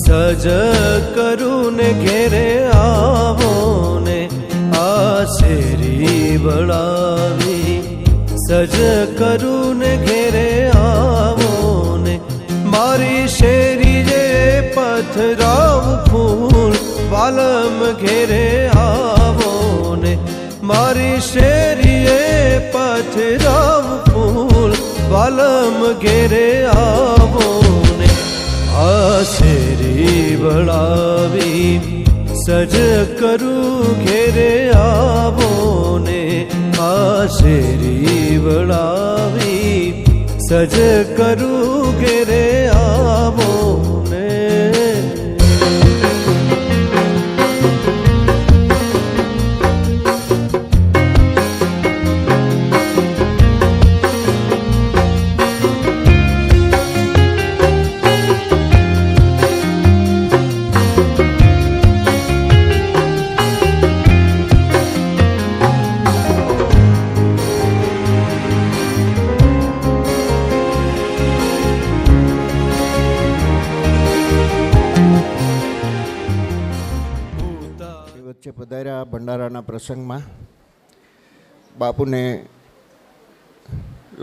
સજ કરું ને ઘેરે આવો ને આ શેરી વળાવી સજ કરું ને ઘેરે આવો ને મારી શેરી જે પથરાવ ફૂલ વાલમ ઘેરે આવો ને મારી શેરીએ પથરાવ ફૂલ વાલમ ઘેરે આવો ને આ શેરી વળાવી સજ કરું ઘેરે આવો ને આ શેરી વળાવી સજ કરું ઘેરે આવો ને પધાર્યા ભંડારાના પ્રસંગમાં બાપુને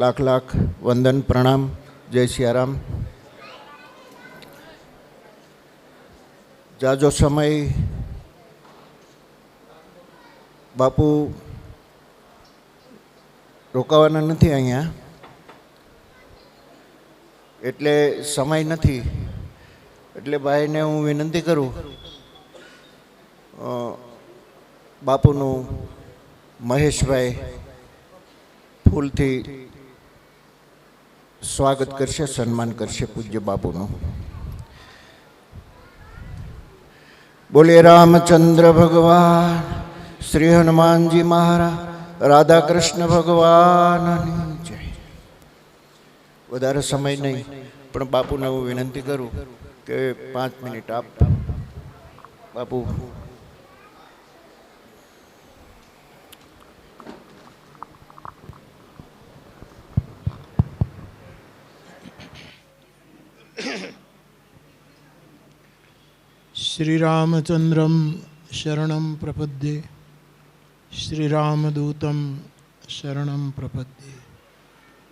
લાખ લાખ વંદન પ્રણામ. જય સિયારામ. જાજો સમય બાપુ રોકાવાના નથી અહીંયા, એટલે સમય નથી. એટલે ભાઈને હું વિનંતી કરું બાપુનું મહેશભાઈ ફૂલથી સ્વાગત કરશે, સન્માન કરશે પૂજ્ય બાપુનું. બોલીએ રામચંદ્ર ભગવાન, શ્રી હનુમાનજી મહારાજ, રાધા કૃષ્ણ ભગવાનની જય. વધારે સમય નહીં, પણ બાપુને હું વિનંતી કરું કે 5 મિનિટ આપ બાપુ. श्रीरामचंद्रम शरणं प्रपद्ये, श्रीरामदूतं शरणं प्रपद्ये.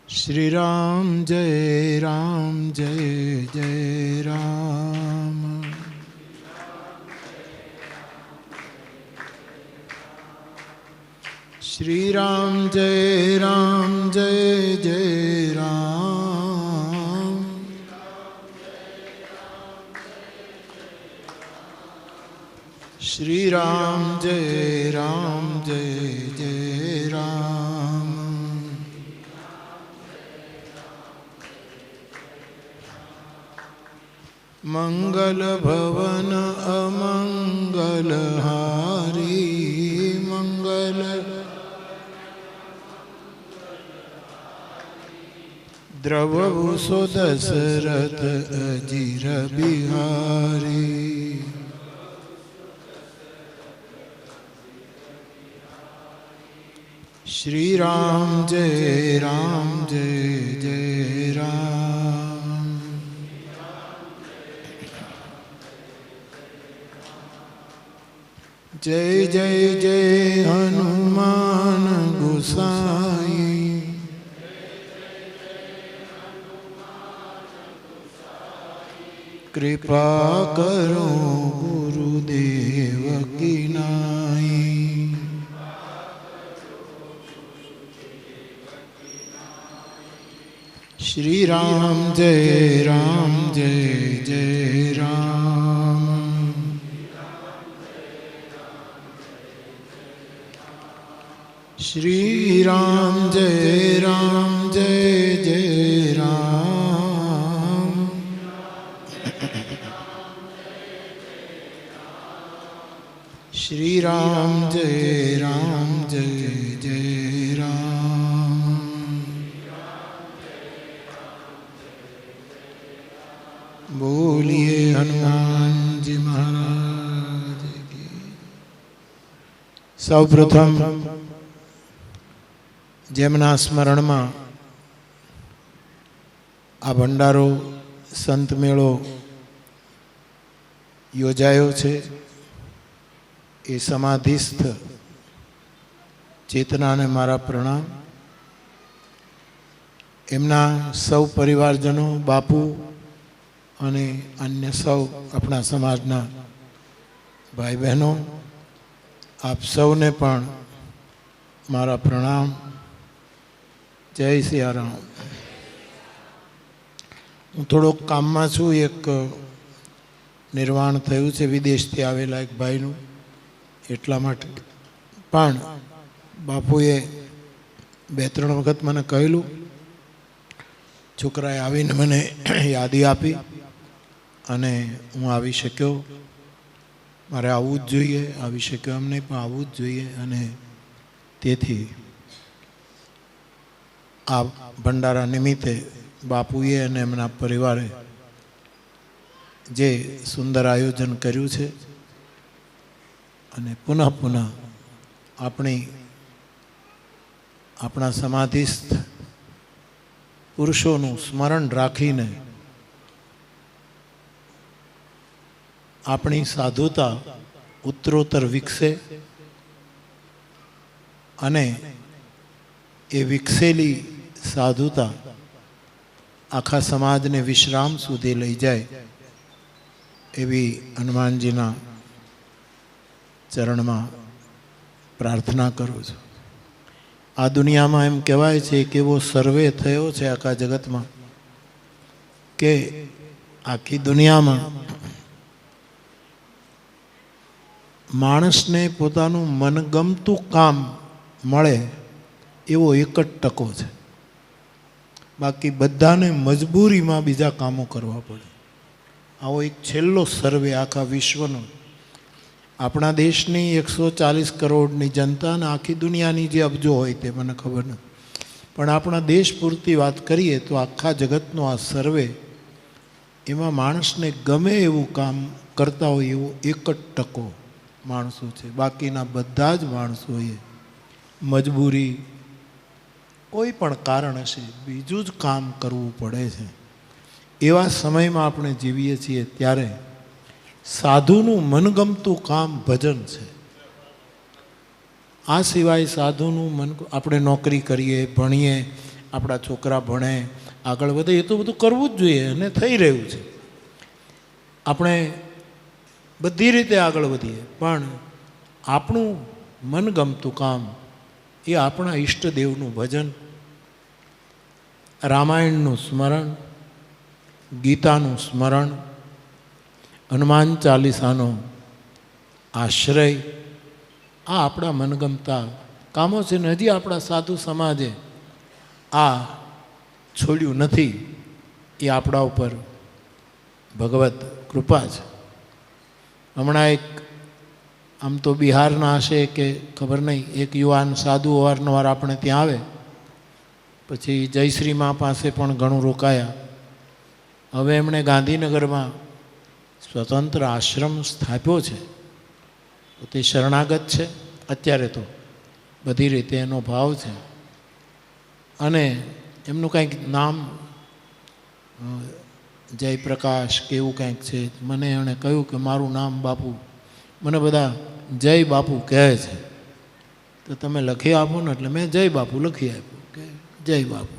श्रीराम जय राम जय जय राम. श्रीराम जय राम जय जय राम. श्री राम जय राम जय जय राम. मंगल भवन अमंगल हारी, मंगल द्रवभूषो दशरथ अजीर बिहारी. श्री राम जय राम जय जय राम. जय जय जय हनुमान गोसाई. कृपा करो गुरुदेव की नाई. श्री राम जय राम जय जय राम. श्री राम जय राम जय जय राम. श्री राम जय राम जय जय राम. बोलिए हनुमान जी महाराज की. સૌપ્રથમ જેમના સ્મરણમાં આ ભંડારો સંત મેળો યોજાયો છે એ સમાધિસ્થ ચેતનાને મારા પ્રણામ. એમના સૌ પરિવારજનો, બાપુ અને અન્ય સૌ આપણા સમાજના ભાઈ બહેનો, આપ સૌને પણ મારા પ્રણામ. જય સિયારામ. હું થોડોક કામમાં છું. એક નિર્વાણ થયું છે વિદેશથી આવેલા એક ભાઈનું, એટલા માટે. પણ બાપુએ 2-3 વખત મને કહેલું, છોકરાએ આવીને મને યાદી આપી અને હું આવી શક્યો. મારે આવવું જ જોઈએ, આવી શક્યો એમ નહીં, પણ આવવું જ જોઈએ. અને તેથી આ ભંડારા નિમિત્તે બાપુએ અને એમના પરિવારે જે સુંદર આયોજન કર્યું છે અને પુનઃ આપણા સમાધિસ્થ પુરુષોનું સ્મરણ રાખીને આપણી સાધુતા ઉત્તરોત્તર વિકસે અને એ વિકસેલી સાધુતા આખા સમાજને વિશ્રામ સુધી લઈ જાય એવી હનુમાનજીના ચરણમાં પ્રાર્થના કરું છું. આ દુનિયામાં એમ કહેવાય છે કે એવો સર્વે થયો છે આખા જગતમાં કે આખી દુનિયામાં માણસને પોતાનું મનગમતું કામ મળે એવો એક જ ટકો છે. બાકી બધાને મજબૂરીમાં બીજા કામો કરવા પડે. આવો એક છેલ્લો સર્વે આખા વિશ્વનો. આપણા દેશની 140 કરોડની જનતા અને આખી દુનિયાની જે અબજો હોય તે મને ખબર નથી, પણ આપણા દેશ પૂરતી વાત કરીએ તો આખા જગતનો આ સર્વે, એમાં માણસને ગમે એવું કામ કરતા હોય એવો એક જ ટકો માણસો છે. બાકીના બધા જ માણસોએ મજબૂરી, કોઈ પણ કારણ હશે, બીજું જ કામ કરવું પડે છે. એવા સમયમાં આપણે જીવીએ છીએ ત્યારે સાધુનું મનગમતું કામ ભજન છે. આ સિવાય સાધુનું આપણે નોકરી કરીએ, ભણીએ, આપણા છોકરા ભણે, આગળ વધે, એ તો બધું કરવું જ જોઈએ અને થઈ રહ્યું છે. આપણે બધી રીતે આગળ વધીએ, પણ આપણું મનગમતું કામ એ આપણા ઈષ્ટદેવનું ભજન, રામાયણનું સ્મરણ, ગીતાનું સ્મરણ, હનુમાન ચાલીસાનો આશ્રય, આ આપણા મનગમતા કામો છે. ને હજી આપણા સાધુ સમાજે આ છોડ્યું નથી. એ આપણા ઉપર ભગવત કૃપા છે. હમણાં એક, આમ તો બિહારના હશે કે ખબર નહીં, એક યુવાન સાધુ અવારનવાર આપણે ત્યાં આવે, પછી જયશ્રી મા પાસે પણ ઘણું રોકાયા. હવે એમણે ગાંધીનગરમાં સ્વતંત્ર આશ્રમ સ્થાપ્યો છે. તે શરણાગત છે અત્યારે, તો બધી રીતે એનો ભાવ છે. અને એમનું કંઈક નામ જયપ્રકાશ કે એવું કંઈક છે. મને એણે કહ્યું કે મારું નામ બાપુ, મને બધા જય બાપુ કહે છે, તો તમે લખી આપો ને. એટલે મેં જય બાપુ લખી આપ્યું કે જય બાપુ.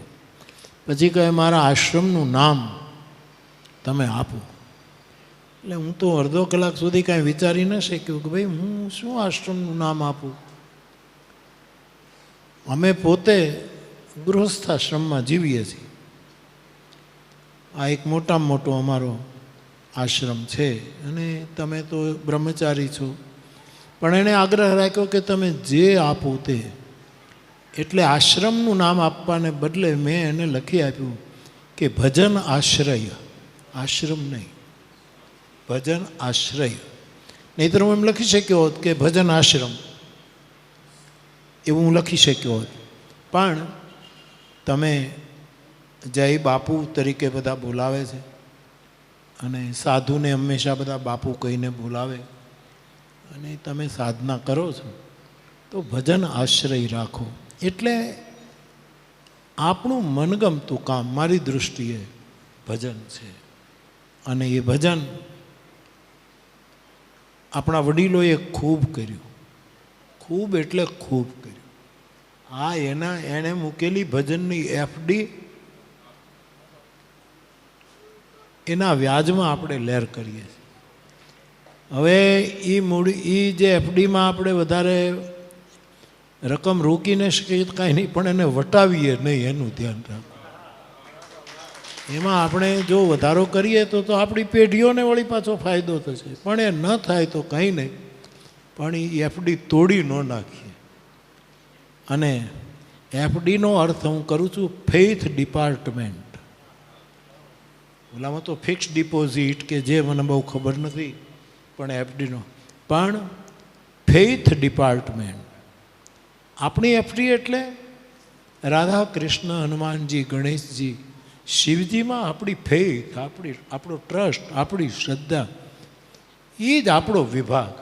પછી કહે મારા આશ્રમનું નામ તમે આપો. એટલે હું તો અડધો કલાક સુધી કાંઈ વિચારી ન શક્યો કે ભાઈ હું શું આશ્રમનું નામ આપું. અમે પોતે ગૃહસ્થાશ્રમમાં જીવીએ છીએ. આ એક મોટામાં મોટો અમારો આશ્રમ છે અને તમે તો બ્રહ્મચારી છો. પણ એણે આગ્રહ રાખ્યો કે તમે જે આપો તે. એટલે આશ્રમનું નામ આપવાને બદલે મેં એને લખી આપ્યું કે ભજન આશ્રય. આશ્રમ નહીં, ભજન આશ્રય. નહીંતર હું એમ લખી શક્યો હોત કે ભજન આશ્રમ, એવું હું લખી શક્યો હોત. પણ તમે જય બાપુ તરીકે બધા બોલાવે છે અને સાધુને હંમેશા બધા બાપુ કહીને બોલાવે, અને તમે સાધના કરો છો તો ભજન આશ્રય રાખો. એટલે આપણું મનગમતું કામ મારી દૃષ્ટિએ ભજન છે. અને એ ભજન આપણા વડીલોએ ખૂબ કર્યું, ખૂબ એટલે ખૂબ કર્યું. આ એણે મૂકેલી ભજનની એફડી એના વ્યાજમાં આપણે લહેર કરીએ છીએ. હવે એ જે એફડીમાં આપણે વધારે રકમ રોકીને શકીએ કાંઈ નહીં, પણ એને વટાવીએ નહીં, એનું ધ્યાન રાખવું. એમાં આપણે જો વધારો કરીએ તો આપણી પેઢીઓને વળી પાછો ફાયદો થશે, પણ એ ન થાય તો કંઈ નહીં, પણ એ એફડી તોડી ન નાખીએ. અને એફડીનો અર્થ હું કરું છું ફેઇથ ડિપાર્ટમેન્ટ. ઓલામાં તો ફિક્સ ડિપોઝિટ કે જે મને બહુ ખબર નથી, પણ એફડીનો પણ ફેઇથ ડિપાર્ટમેન્ટ. આપણી એફડી એટલે રાધા કૃષ્ણ હનુમાનજી ગણેશજી શિવજીમાં આપણી ફેઇથ, આપણો ટ્રસ્ટ, આપણી શ્રદ્ધા, એ જ આપણો વિભાગ,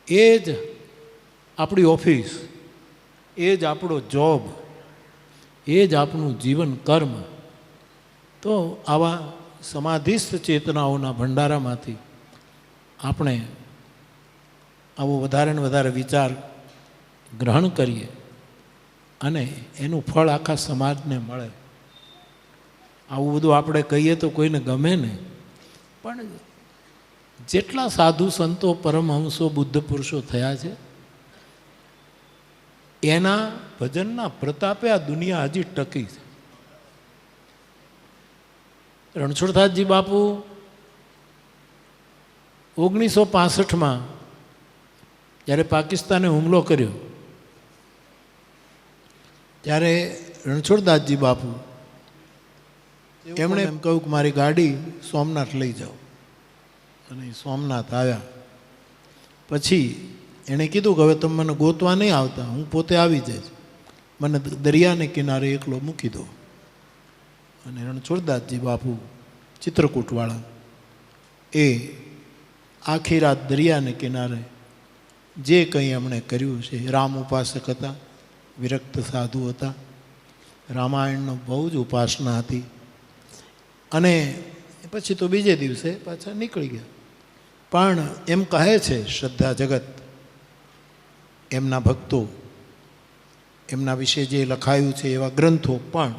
એ જ આપણી ઓફિસ, એ જ આપણો જોબ, એ જ આપણું જીવન કર્મ. તો આવા સમાધિસ્થ ચેતનાઓના ભંડારામાંથી આપણે આવો વધારે ને વધારે વિચાર ગ્રહણ કરીએ અને એનું ફળ આખા સમાજને મળે. આવું બધું આપણે કહીએ તો કોઈને ગમે નહીં, પણ જેટલા સાધુ સંતો પરમહંસો બુદ્ધ પુરુષો થયા છે એના ભજનના પ્રતાપે આ દુનિયા હજી ટકી છે. રણછોડદાસજી બાપુ 1965માં જ્યારે પાકિસ્તાને હુમલો કર્યો ત્યારે રણછોડદાસજી બાપુ એમણે એમ કહ્યું કે મારી ગાડી સોમનાથ લઈ જાઓ. અને સોમનાથ આવ્યા પછી એણે કીધું કે હવે તમે મને ગોતવા નહીં આવતા, હું પોતે આવી જઈશ, મને દરિયાને કિનારે એકલો મૂકી દો. અને રણછોડદાસજી બાપુ ચિત્રકૂટવાળા એ આખી રાત દરિયાને કિનારે જે કંઈ એમણે કર્યું છે. રામ ઉપાસક હતા, વિરક્ત સાધુ હતા, રામાયણનો બહુ જ ઉપાસના હતી. અને પછી તો બીજે દિવસે પાછા નીકળી ગયા. પણ એમ કહે છે શ્રદ્ધા જગત, એમના ભક્તો, એમના વિશે જે લખાયું છે એવા ગ્રંથો, પણ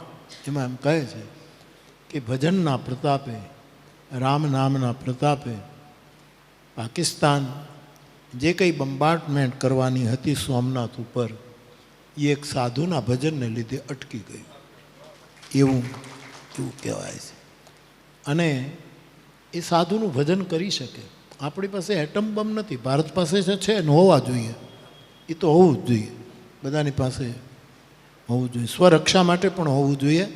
એમાં એમ કહે છે કે ભજનના પ્રતાપે, રામ નામના પ્રતાપે પાકિસ્તાન જે કંઈ બંબાર્ડમેન્ટ કરવાની હતી સોમનાથ ઉપર, એ એક સાધુના ભજનને લીધે અટકી ગયું, એવું કહેવાય છે. અને એ સાધુનું ભજન કરી શકે. આપણી પાસે એટમ બમ નથી, ભારત પાસે છે ને હોવા જોઈએ, એ તો હોવું જ જોઈએ, બધાની પાસે હોવું જોઈએ. સ્વરક્ષા માટે પણ હોવું જોઈએ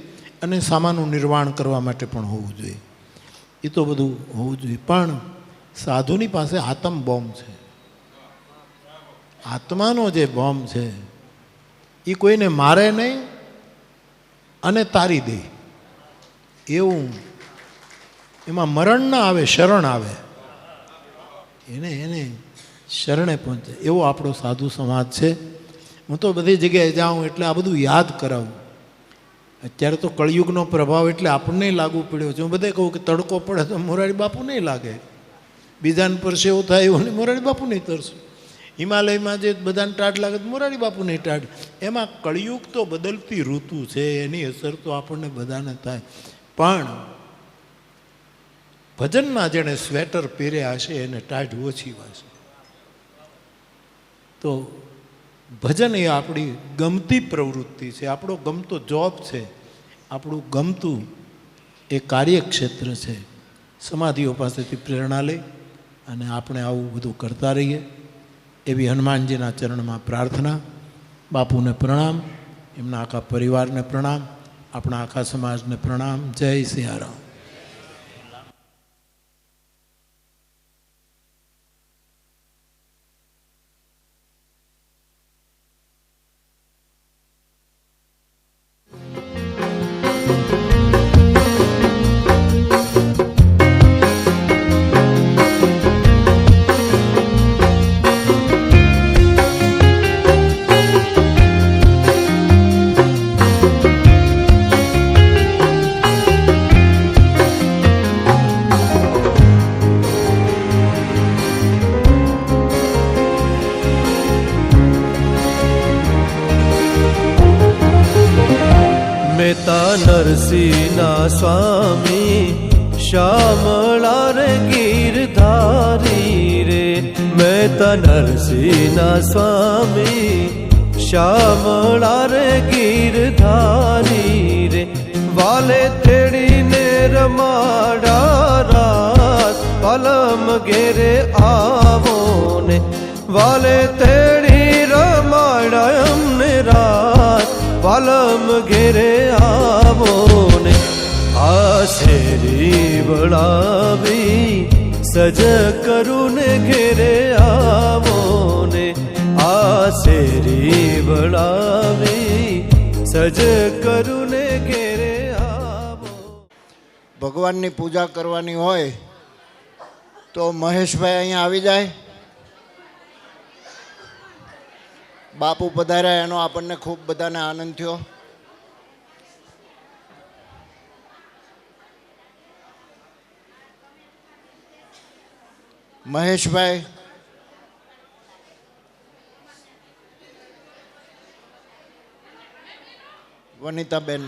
અને સામાનું નિર્વાણ કરવા માટે પણ હોવું જોઈએ, એ તો બધું હોવું જોઈએ. પણ સાધુની પાસે આત્મ બોમ્બ છે, આત્માનો જે બોમ્બ છે એ કોઈને મારે નહીં અને તારી દે એવું, એમાં મરણ ના આવે, શરણ આવે, એને શરણે પહોંચે, એવો આપણો સાધુ સમાજ છે. હું તો બધી જગ્યાએ જાઉં એટલે આ બધું યાદ કરાવું. અત્યારે તો કળિયુગનો પ્રભાવ એટલે આપણને લાગુ પડ્યો છે. હું બધે કહું કે તડકો પડે તો મોરારી બાપુ નહીં લાગે, બીજાને પરસે એવું થાય એવું નહીં, મોરારી બાપુ નહીં તરશું. હિમાલયમાં જે બધાને ટાઢ લાગે તો મોરારી બાપુ નહીં ટાઢ. એમાં કળિયુગ તો બદલતી ઋતુ છે, એની અસર તો આપણને બધાને થાય. પણ ભજનના જેણે સ્વેટર પહેર્યા હશે એને ટાઢ ઓછી વાશે. તો ભજન એ આપણી ગમતી પ્રવૃત્તિ છે, આપણો ગમતો જોબ છે, આપણું ગમતું એ કાર્યક્ષેત્ર છે. સમાધિઓ પાસેથી પ્રેરણા લઈ અને આપણે આવું બધું કરતા રહીએ એવી હનુમાનજીના ચરણમાં પ્રાર્થના. બાપુને પ્રણામ, એમના આખા પરિવારને પ્રણામ, આપણા આખા સમાજને પ્રણામ. જય સિયારામ. નરસિંહના સ્વામી શ્યામળા રે ગીરધારી રે મહેતા નરસિંહના સ્વામી શ્યામળા રે ગીરધારી રે વાલે તેડીને રમાડા રાત પલમ ઘેરે આવો ને વાલે તેડી રમાડા અમને રાત પલમ ઘેરે આવો ને આ શેરી વળાવી સજ કરું ને ઘેરે આવો ને આ શેરી વળાવી સજ કરું ને ઘેરે આવો. ભગવાનની પૂજા કરવાની હોય તો મહેશભાઈ અહીંયા આવી જાય. બાપુ પધાર્યા એનો આપણને ખૂબ બધાને આનંદ થયો. મહેશભાઈ વનિતાબેન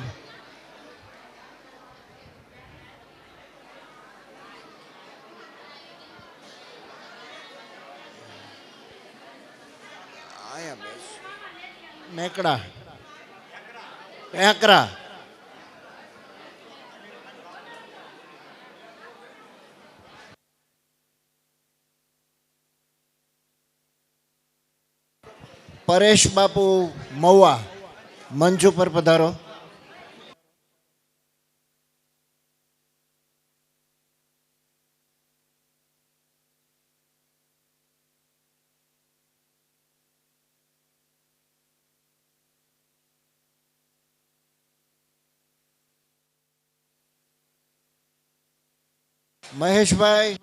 મેકડા એકરા પરેશ બાપુ મહુવા મંચ ઉપર પધારો. મહેશભાઈ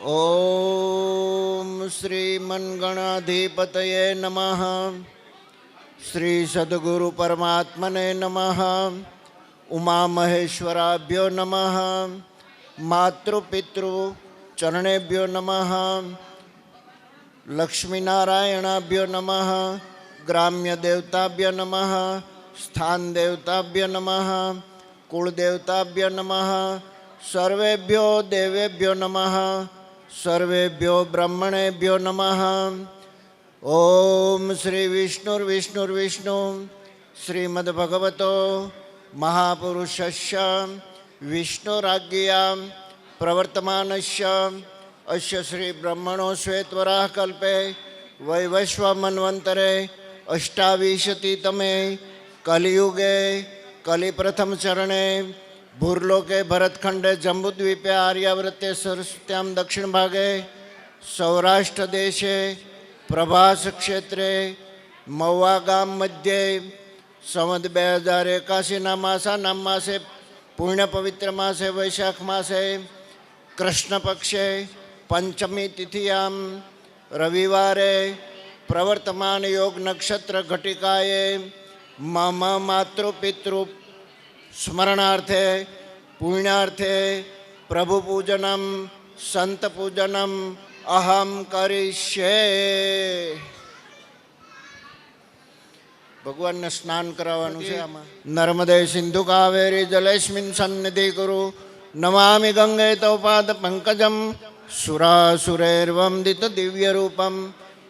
ઓમ શ્રી મનગણાધિપતયે નમઃ. શ્રી સદગુરુ પરમાત્મને નમઃ. ઉમા મહેશ્વરાભ્યો નમઃ. માતૃપિતૃ ચરણેભ્યો નમઃ. લક્ષ્મીનારાયણાભ્યો નમઃ. ગ્રામ્ય દેવતાભ્ય નમઃ. સ્થાન દેવતાભ્ય નમઃ. કુળદેવતાભ્ય નમઃ. સર્વેભ્યો દેવેભ્યો નમઃ. સર્વેભ્યો બ્રહ્મણેભ્યો નમઃ. ઓમ શ્રી વિષ્ણુર્વિષ્ણુર્વિષ્ણુ શ્રીમદ્ભગવતો મહાપુરુષસ્ય વિષ્ણુરાજ્ઞયા પ્રવર્તમાનસ્ય અસ્ય શ્રી બ્રહ્મણો શ્વેતવરાહ કલ્પે વૈવસ્વમન્વંતરે અષ્ટાવિંશતિતમે કલિયુગે કલિપ્રથમ ચરણે ભૂર્લોકે ભરતખંડે જંબુદ્વીપે આર્યાવ્રતે સરસ્વત્યામ દક્ષિણ ભાગે સૌરાષ્ટ્ર દેશે પ્રભાસ ક્ષેત્રે મહુવા ગામ મધ્યે સંવત 2081 માસાનામ માસે પુણ્ય પવિત્ર માસે વૈશાખ માસે કૃષ્ણ પક્ષે પંચમી તિથિયામ રવિવારે પ્રવર્તમાન યોગ નક્ષત્ર ઘટિકાએ મમ માતૃપિતૃ સ્મરણાર્થે પુણ્યાર્થે પ્રભુ પૂજનમ સંત પૂજનમ અહમ કરીશ્યે. ભગવાનને સ્નાન કરાવવાનું છે. આમાં નર્મદે સિંધુ કાવેરી જલેસ્મિન સન્નિધિ કુરુ નમામિ ગંગે તૌપાદ પંકજમ સુરાસુરેર્વંદિત દિવ્ય રૂપમ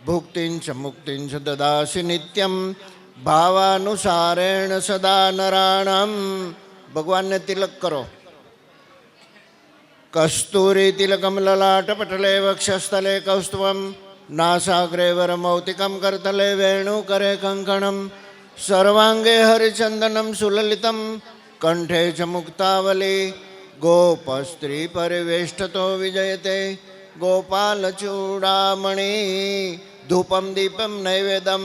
ભુક્તિં ચ મુક્તિં ચ દદાસી નિત્યમ ભાવાનુસારેણ સદા નરાણમ. ભગવાનને તિલક કરો. કસ્તુરી તિલકમ લલાટ પટલે વક્ષસ્થલે કૌસ્તુભમ નાસાગ્રે વરમૌતિકમ કરતલે વેણુકરે કંકણમ સર્વાંગે હરિચંદનમ સુલલિતમ કંઠે ચ મુક્તાવલી ગોપસ્ત્રી પરિવેષ્ટતો વિજયતે ગોપાલચૂડામણી ધૂપમ દીપમ નૈવેદમ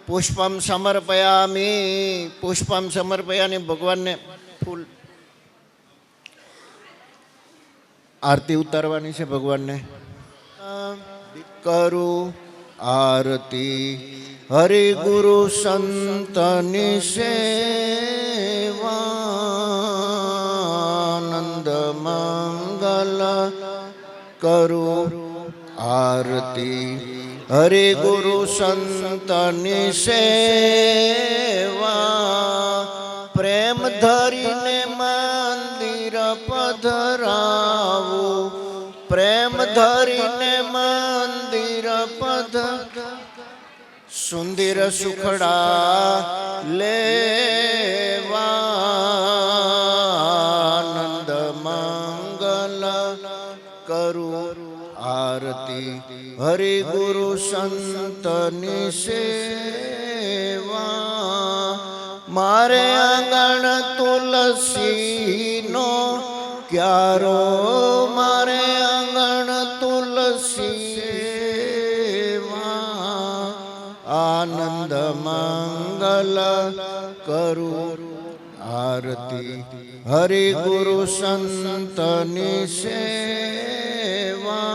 પુષ્પમ સમર્પયામી ભગવાનને ફૂલ આરતી ઉતારવાની છે ભગવાનને. કરું આરતી હરિ ગુરુ સંતની સેવાનંદ મંગલ કરું આરતી હરિ ગુરુ સંતની સેવા પ્રેમ ધરીને મંદિર પધરાવું પ્રેમ ધરીને મંદિર સુંદર સુખડા લેવાનંદ મંગલ કરું આરતી હરિ ગુરુ સંતની સેવા મારે આંગણ તુલસીનો ક્યારો મારે આંગણ તુલસી આનંદ મંગલ કરું આરતી હરિ ગુરુ સંતની સેવા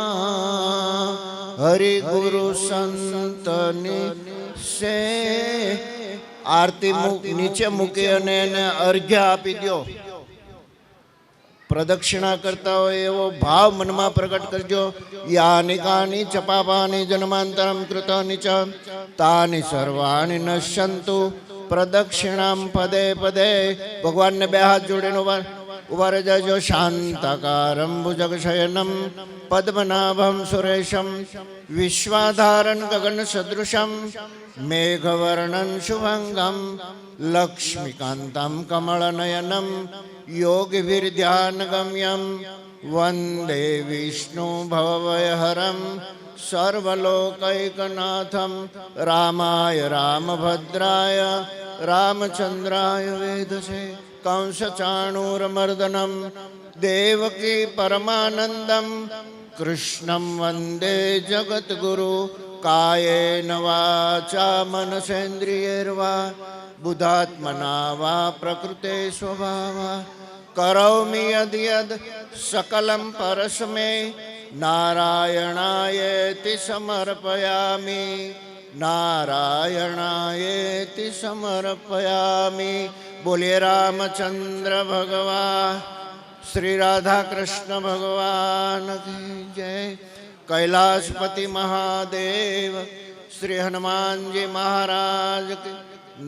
હરિ ગુરુ સંતની સે આરતી નીચે મૂકી અને એને અર્ઘ્ય આપી દો. પ્રદક્ષિણા કરતા હોય એવો ભાવ મનમાં પ્રગટ કરજો. યાની કાની ચ પાપાની જન્માંતરમ કૃતાની ચ તાની સર્વાણી નશ્યંતુ પ્રદક્ષિણામ પદે પદે. ભગવાનને બે હાથ જોડીને ઉભા રહી જજો. શાંતાકારમ ભુજગશયનમ પદ્મનાભમ સુરેશમ વિશ્વાધારન ગગન સદૃશમ મેઘવર્ણન શુભંગમ લક્ષ્મીકાંતમ કમળનયનમ યોગિભીર્ધ્યાનગમ્યમ વંદે વિષ્ણુ ભવભયહરમ સર્વલોકૈકનાથમ રામાય રામભદ્રાય રામચંદ્રાય વેદસે કંસચાણૂરમર્દનમ દેવકી પરમાનંદમ કૃષ્ણમ વંદે જગદ્ગુરુ કાયેન વાચા મનસેન્દ્રિયૈર્વા બુધાત્મના વા પ્રકૃતે સ્વભાવા કરોમિ યદ્ સકલમ પરસ્મે નારાયણાયેતિ સમર્પયામિ નારાયણાયેતિ સમર્પયામિ. બોલીએ રામચંદ્ર ભગવાન શ્રી રાધા કૃષ્ણ ભગવાન કી જય. કૈલાસપતિ મહાદેવ શ્રી હનુમાનજી મહારાજ કી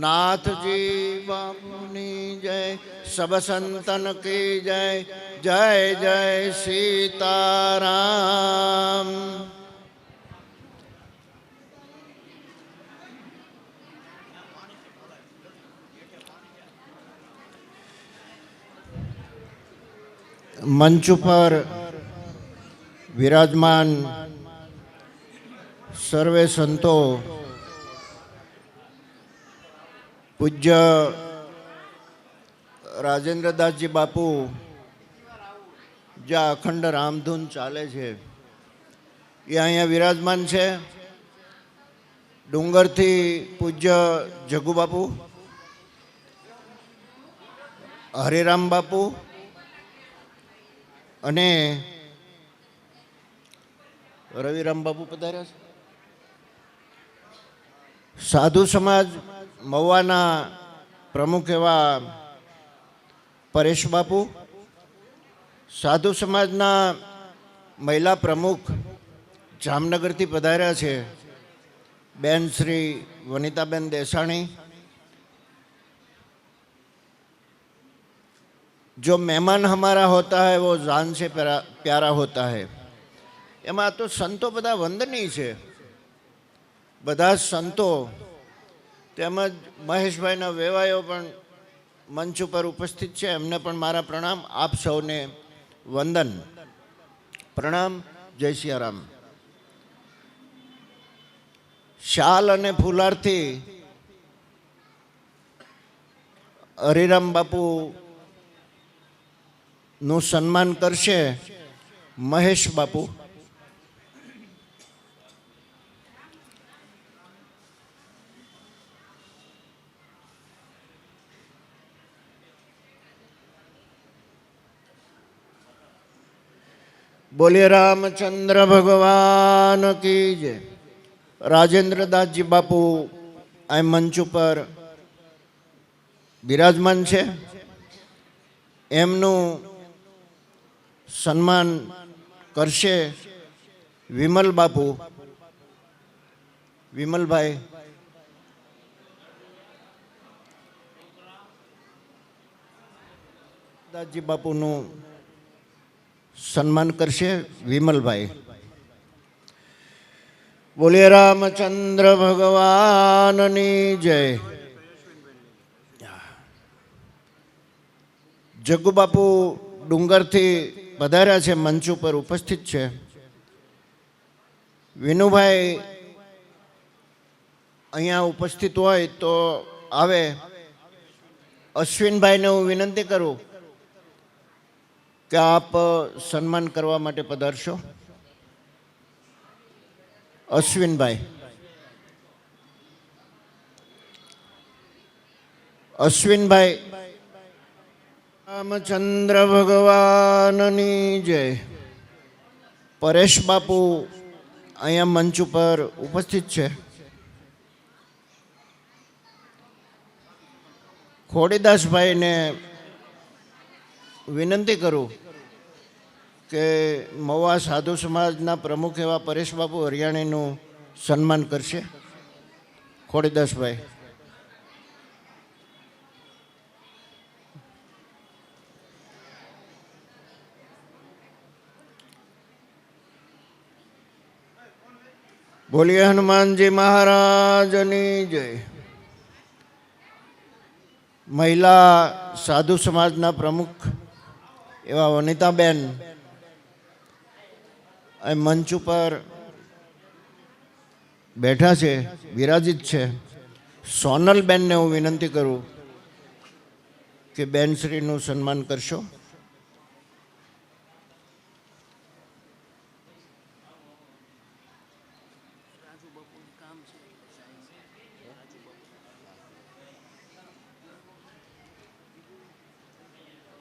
નાથજી બાપુની જય. સબ સંતન કી જય. જય જય સીતારામ. મંચ ઉપર વિરાજમાન સર્વે સંતો, પૂજ્ય રાજેન્દ્રદાસજી બાપુ જ્યાં અખંડ રામધૂન ચાલે છે એ અહીંયા વિરાજમાન છે. ડુંગરથી પૂજ્ય જગુ બાપુ, હરિરામ બાપુ અને રવિરામ બાપુ પધાર્યા છે. સાધુ સમાજ મહુવાના પ્રમુખ એવા પરેશ બાપુ, સાધુ સમાજના મહિલા પ્રમુખ જામનગરથી પધાર્યા છે બેન શ્રી વનિતાબેન દેસાણી. जो मेहमान हमारा होता है वो जान से प्यारा होता है. એમાં તો સંતો બધા વંદનીય છે. બધા સંતો તેમજ મહેશભાઈના વેવાયો પણ મંચ ઉપર ઉપસ્થિત છે. એમને પણ મારા પ્રણામ. આપ સૌને વંદન પ્રણામ. જય સિયારામ. શાલ અને ફુલારથી હરિરામ બાપુનું સન્માન કરશે મહેશ બાપુ. બોલીએ રામચંદ્ર ભગવાન કી જય. રાજેન્દ્રદાસજી બાપુ આ મંચ ઉપર બિરાજમાન છે. એમનું સન્માન કરશે વિમલ બાપુ. વિમલભાઈ દાસજી બાપુનું સન્માન કરશે વિમલભાઈ. બોલીએ રામચંદ્ર ભગવાનની જય. જગ્ગુ બાપુ ડુંગરથી પધાર્યા છે, મંચ ઉપર ઉપસ્થિત છે. વિનુભાઈ અહીંયા ઉપસ્થિત હોય તો આવે. અશ્વિનભાઈને હું વિનંતી કરું કે આપ સન્માન કરવા માટે પધારશો. અશ્વિનભાઈ. અશ્વિનભાઈ. રામચંદ્ર ભગવાનની જય. પરેશ બાપુ અહીંયા મંચ ઉપર ઉપસ્થિત છે. ખોડીદાસભાઈને વિનંતી કરું કે મવા સાધુ સમાજના પ્રમુખ એવા પરેશ બાપુ હરિયાણીનું સન્માન કરશે. ખોડીદાસભાઈ. બોલીએ હનુમાનજી મહારાજની જય. મહિલા સાધુ સમાજના પ્રમુખ એવા વનિતાબેન અહીં મંચ ઉપર બેઠા છે, વિરાજિત છે. સોનલબેનને હું વિનંતી કરું કે બેનશ્રીનું સન્માન કરશો.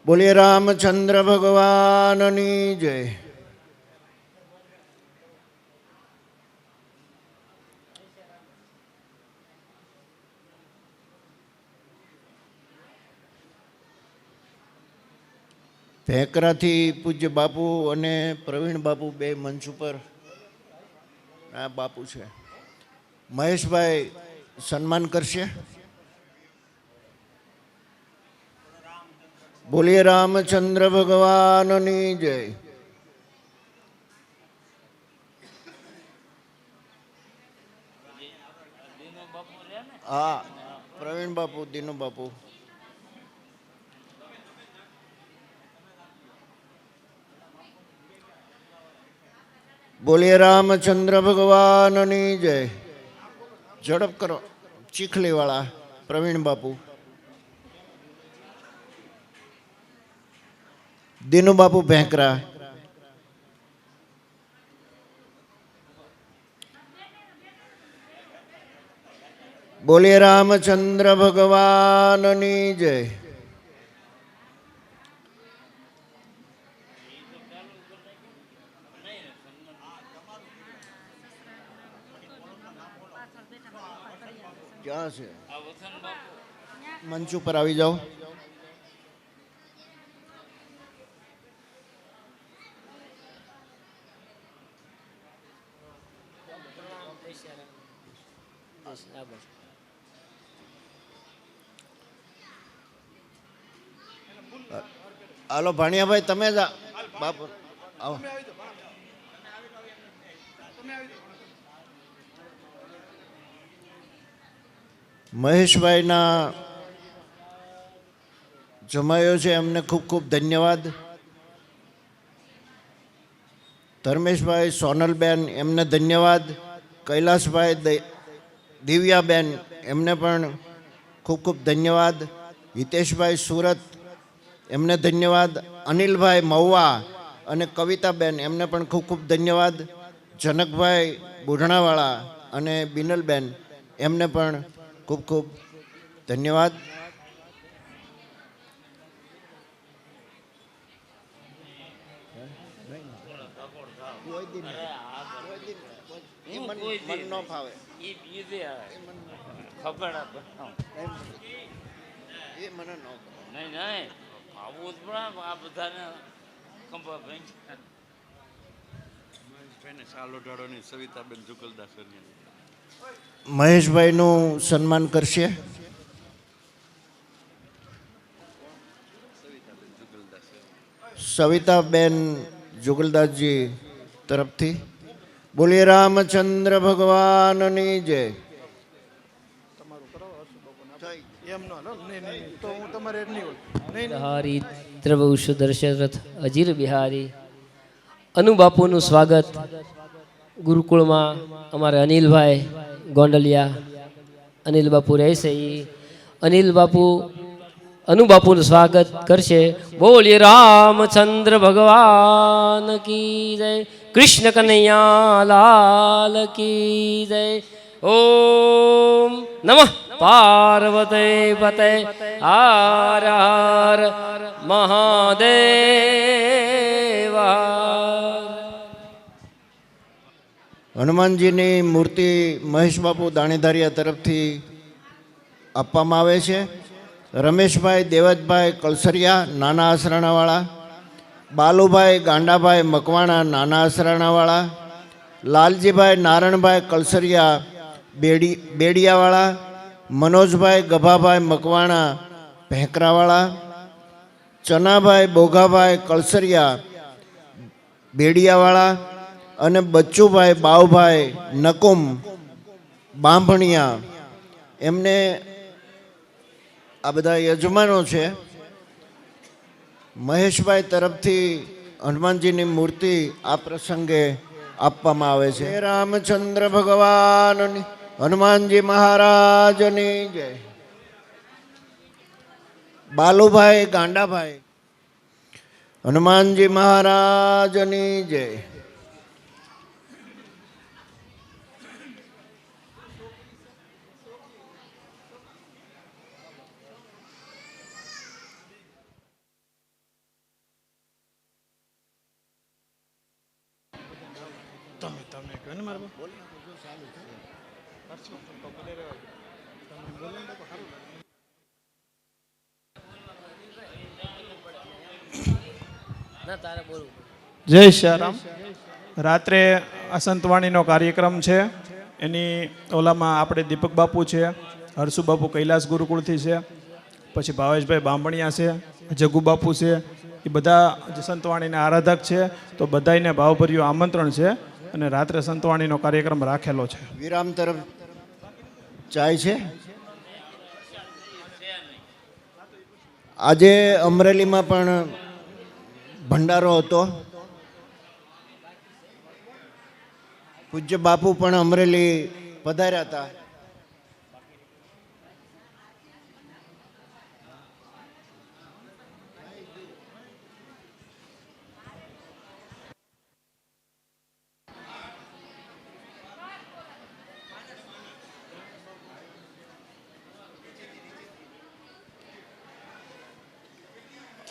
બોલીએ રામચંદ્ર ભગવાનની જય. ભેકરાથી પૂજ્ય બાપુ અને પ્રવીણ બાપુ બે મંચ ઉપર આ બાપુ છે. મહેશભાઈ સન્માન કરશે. બોલીએ રામચંદ્ર ભગવાનની જય. હા, પ્રવીણ બાપુ, દીનુ બાપુ. બોલીએ રામચંદ્ર ભગવાનની જય. ઝડપ કરો. ચીખલીવાળા પ્રવીણ બાપુ. દીનુ બાપુ ભેંકરા. બોલીએ રામચંદ્ર ભગવાનની જય. ક્યાં છે? મંચ ઉપર આવી જાઓ. હાલો ભાણિયાભાઈ, તમે જ બાપુ આવો. મહેશભાઈના જમાયો છે, એમને ખૂબ ખૂબ ધન્યવાદ. ધર્મેશભાઈ, સોનલબેન, એમને ધન્યવાદ. કૈલાસભાઈ, દિવ્યાબેન, એમને પણ ખૂબ ખૂબ ધન્યવાદ. હિતેશભાઈ સુરત એમને ધન્યવાદ, અનિલભાઈ મહુવા અને કવિતાબેન એમને પણ ખૂબ ખૂબ ધન્યવાદ, જનકભાઈ બુઢણાવાળા અને બિનલબેન એમને પણ ખૂબ ખૂબ ધન્યવાદ. મહેશભાઈનું સન્માન કરશે. સવિતાબેન જુગલદાસજી તરફથી. બોલીએ રામચંદ્ર ભગવાનની જય. બિહારી ત્રવશુ દશરથ અજીર બિહારી. અનુબાપુનું સ્વાગત ગુરુકુળમાં અમારે અનિલભાઈ ગોંડલિયા, અનિલ બાપુ રહેશે. અનિલ બાપુ અનુબાપુનું સ્વાગત કરશે. બોલીએ રામચંદ્ર ભગવાન કી જય, કૃષ્ણ કનૈયા લાલ કી જય. ઓમ નમઃ પાર્વતી પતે હર હર મહાદેવા. હનુમાનજીની મૂર્તિ મહેશ બાપુ દાણીધારિયા તરફથી આપવામાં આવે છે. રમેશભાઈ દેવતભાઈ કલસરિયા નાના આસરાણાવાળા, બાલુભાઈ ગાંડાભાઈ મકવાણા નાના આસરાણાવાળા, લાલજીભાઈ નારણભાઈ કલસરિયા બેડિયાવાળા, મનોજભાઈ ગભાભાઈ મકવાણા ભેંકરાવાળા, ચનાભાઈ બોઘાભાઈ કલસરિયા બેડિયાવાળા અને બચ્ચુભાઈ બાવભાઈ નકુમ બાંભણિયા. એમને આ બધા યજમાનો છે. મહેશભાઈ તરફથી હનુમાનજીની મૂર્તિ આ પ્રસંગે આપવામાં આવે છે. રામચંદ્ર ભગવાનની, હનુમાનજી મહારાજની જય. બાલુભાઈ ગાંડાભાઈ, હનુમાનજી મહારાજની જય. જય શ્યારામ. રાત્રે આ સંતવાણીનો કાર્યક્રમ છે. એની ઓલામાં આપણે દીપક બાપુ છે, હરસુ બાપુ કૈલાસ ગુરુકુળથી છે, પછી ભાવેશભાઈ બાંભણિયા છે, જગુ બાપુ છે. એ બધા જે સંતવાણીના આરાધક છે. તો બધાને ભાવભર્યું આમંત્રણ છે અને રાત્રે સંતવાણીનો કાર્યક્રમ રાખેલો છે. વિરામ તરફ જાય છે. આજે અમરેલીમાં પણ ભંડારો હતો. પૂજ્ય બાપુ પણ અમરેલી પધાર્યા હતા.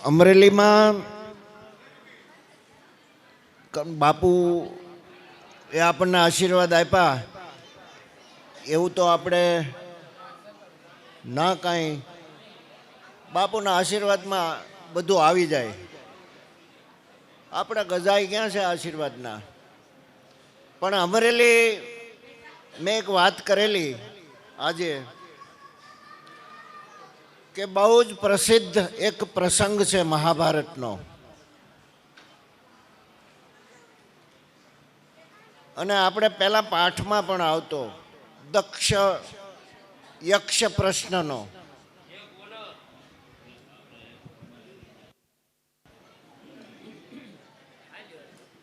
અમરેલીમાં બાપુ એ આપણને આશીર્વાદ આપ્યા એવું તો આપણે ના કાંઈ, બાપુના આશીર્વાદમાં બધું આવી જાય. આપણે ગજાઈ ક્યાં છે આશીર્વાદના. પણ અમરેલી મેં એક વાત કરેલી આજે કે બહુ જ પ્રસિદ્ધ એક પ્રસંગ છે મહાભારતનો. અને આપણે પહેલા પાઠમાં પણ આવતો દક્ષ યક્ષ પ્રશ્નનો.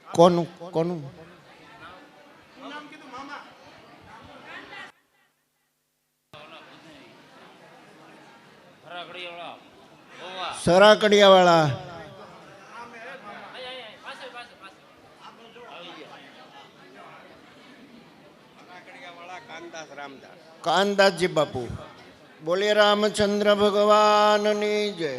કોનું કોનું ફરાકડી વાળા સરાકડિયાવાળા, કાનદાસજી બાપુ. બોલીએ રામચંદ્ર ભગવાનની જય.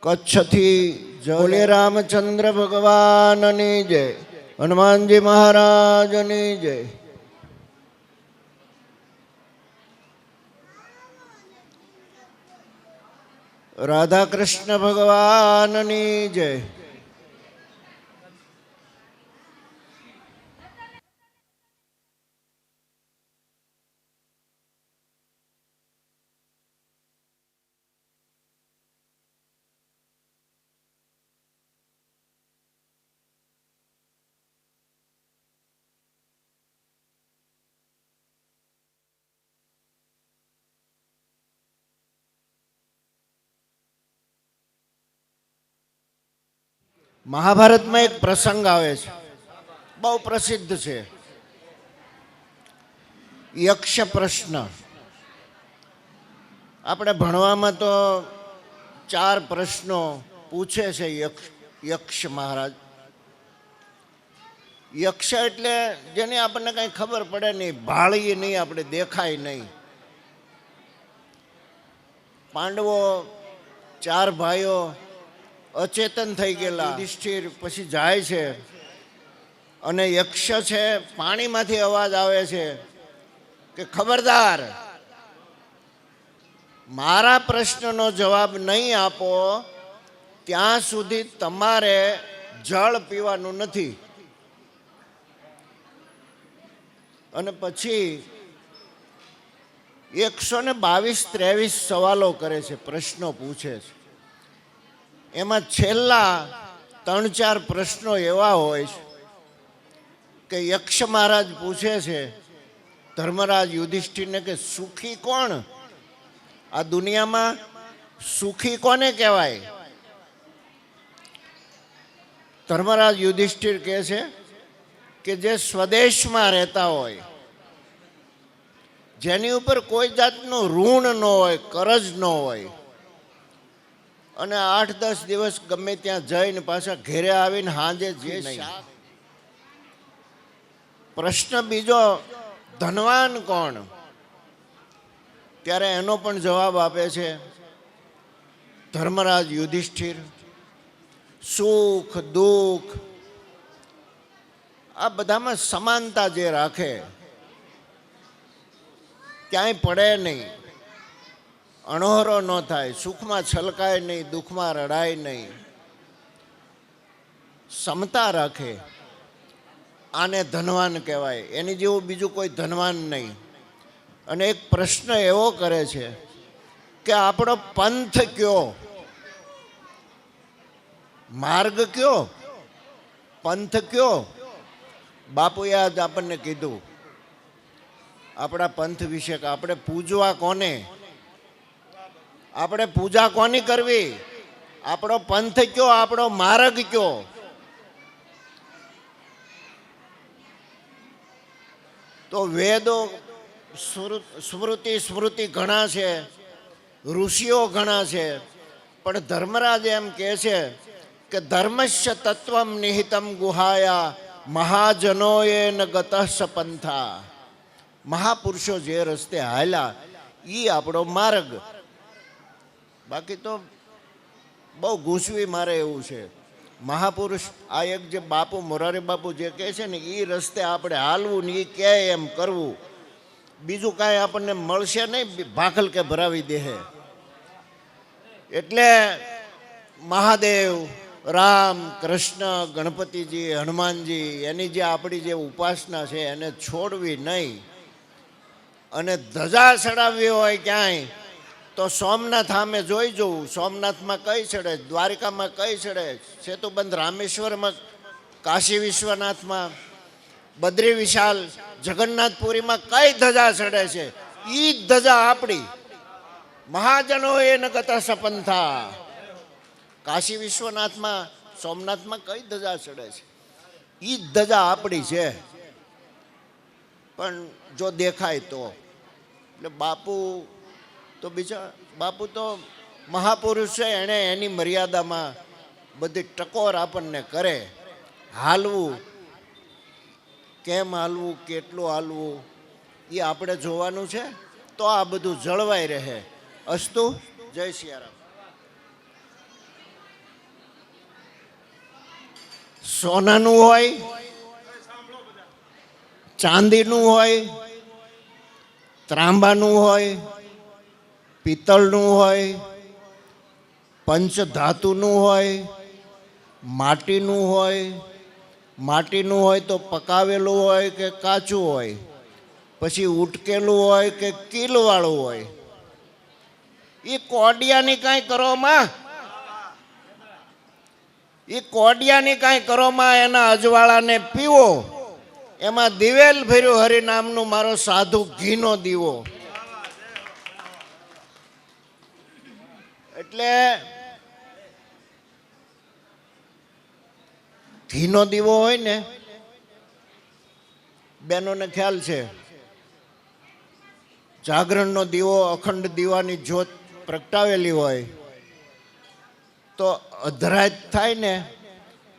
કચ્છથી બોલીએ રામચંદ્ર ભગવાનની જય. હનુમાનજી મહારાજની જય. રાધા કૃષ્ણ ભગવાનની જય. મહાભારતમાં એક પ્રસંગ આવે છે, બહુ પ્રસિદ્ધ છે, યક્ષ પ્રશ્ન. આપણે ભણવામાં તો 4 પ્રશ્નો પૂછે છે યક્ષ મહારાજ. યક્ષ એટલે જેની આપણને કંઈ ખબર પડે નહીં, ભાળીએ નહીં, આપણે દેખાય નહીં. પાંડવો 4 ભાઈઓ અચેતન થઈ ગયેલા. યુધિષ્ઠિર પછી જાય છે અને યક્ષ છે, પાણીમાંથી અવાજ આવે છે કે ખબરદાર, મારા પ્રશ્નનો જવાબ નહીં આપો ત્યાં સુધી તમારે જળ પીવાનું નથી. અને પછી 122-23 સવાલો કરે છે, પ્રશ્નો પૂછે છે. એમાં છેલ્લા 3-4 પ્રશ્નો એવા હોય છે કે યક્ષ મહારાજ પૂછે છે ધર્મરાજ યુધિષ્ઠિરને કે સુખી કોણ? આ દુનિયામાં સુખી કોને કહેવાય? ધર્મરાજ યુધિષ્ઠિર કહે છે કે જે સ્વદેશમાં રહેતા હોય, જેની ઉપર કોઈ જાતનું ઋણ ન હોય, કરજ ન હોય, અને 8-10 દિવસ ગમે ત્યાં જઈને પાછા ઘેરે આવીને હાંજે જે નહીં. પ્રશ્ન બીજો, ધનવાન કોણ? ત્યારે એનો પણ જવાબ આપે છે ધર્મરાજ યુધિષ્ઠિર. સુખ દુઃખ આ બધામાં સમાનતા જે રાખે, ક્યાંય પડે નહીં, અણહોરો ન થાય, સુખમાં છલકાય નહીં, દુઃખમાં રડાય નહીં, સમતા રાખે, આને ધનવાન કહેવાય. એની જેવું બીજું કોઈ ધનવાન નહીં. અને એક પ્રશ્ન એવો કરે છે કે આપણો પંથ કયો, માર્ગ કયો, પંથ કયો? બાપુએ આજ આપણને કીધું આપણા પંથ વિશે કે આપણે પૂજવા કોને, આપણે પૂજા કોની કરવી, આપણો પંથ કયો, આપણો માર્ગ કયો? તો વેદો સ્મૃતિ ઘણા છે, ઋષિઓ ઘણા છે, પણ ધર્મરાજ એમ કહે છે કે ધર્મસ્ય તત્વમ નિહિતમ ગુહાયા મહાજનોએ ન ગતઃ પંથા. મહાપુરુષો જે રસ્તે હાલ્યા એ આપણો માર્ગ. બાકી તો બહુ ગૂંચવી મારે એવું છે. મહાપુરુષ આ એક જે બાપુ મોરારી બાપુ જે કહે છે ને, એ રસ્તે આપણે હાલવું ને એ કહે એમ કરવું. બીજું કાંઈ આપણને મળશે નહીં, ભાખલ કે ભરાવી દે. એટલે મહાદેવ, રામ, કૃષ્ણ, ગણપતિજી, હનુમાનજી, એની જે આપણી જે ઉપાસના છે એને છોડવી નહીં. અને ધજા ચડાવવી હોય ક્યાંય તો સોમનાથ સામે જોઈ જવું. સોમનાથમાં કઈ ચડે, દ્વારિકામાં કઈ ચડે, સેતુબંધ રામેશ્વરમાં, કાશી વિશ્વનાથમાં, બદ્રી વિશાલ, જગન્નાથપુરીમાં કઈ ધજા ચડે છે? ઈ જ ધજા આપણી. મહાજનો એ ન ગતા સપંથા. કાશી વિશ્વનાથમાં, સોમનાથમાં કઈ ધજા ચડે છે? ઈ જ ધજા આપણી છે. પણ જો દેખાય તો. એટલે બાપુ તો બાપુ તો મહાપુરુષ છે, એણે એની મર્યાદામાં બધી ટકોર આપણને કરે. હાલવું, કેમ હાલવું, કેટલું હાલવું એ આપણે જોવાનું છે, તો આ બધું જળવાઈ રહે. અસ્તુ. જય સિયારામ. સોનાનું હોય, ચાંદીનું હોય, ત્રાંબાનું હોય, પિત્તળનું હોય, પંચધાતુનું હોય, માટીનું હોય. માટીનું હોય તો પકાવેલું હોય કે કાચું હોય, પછી ઉટકેલું હોય કે કીલવાળું હોય. એ કોડિયાની કાંઈ કરોમાં, એ કોડિયાની કાંઈ કરોમાં, એના અજવાળાને પીવો. એમાં દિવેલ ભર્યું હરિનામનું મારો સાધુ ઘીનો દીવો. એટલે ઘીનો દીવો હોય ને, બહેનોને ખ્યાલ છે, જાગરણનો દીવો, અખંડ દીવાની જ્યોત પ્રગટાવેલી હોય તો અધરાજ થાય ને,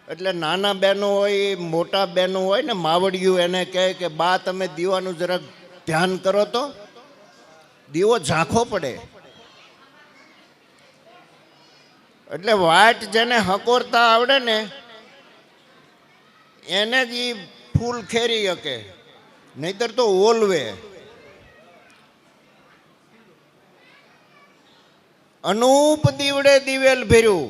એટલે નાના બહેનો હોય, મોટા બહેનો હોય ને, માવડિયું એને કહે કે બા તમે દીવાનું જરાક ધ્યાન કરો તો દીવો ઝાંખો પડે. એટલે વાટ જેને હકોરતા આવડે ને એને જ ઈ ફૂલ ખેરી શકે, નહીતર તો ઓલવે. અનુપ દીવડે દિવેલ ભર્યું.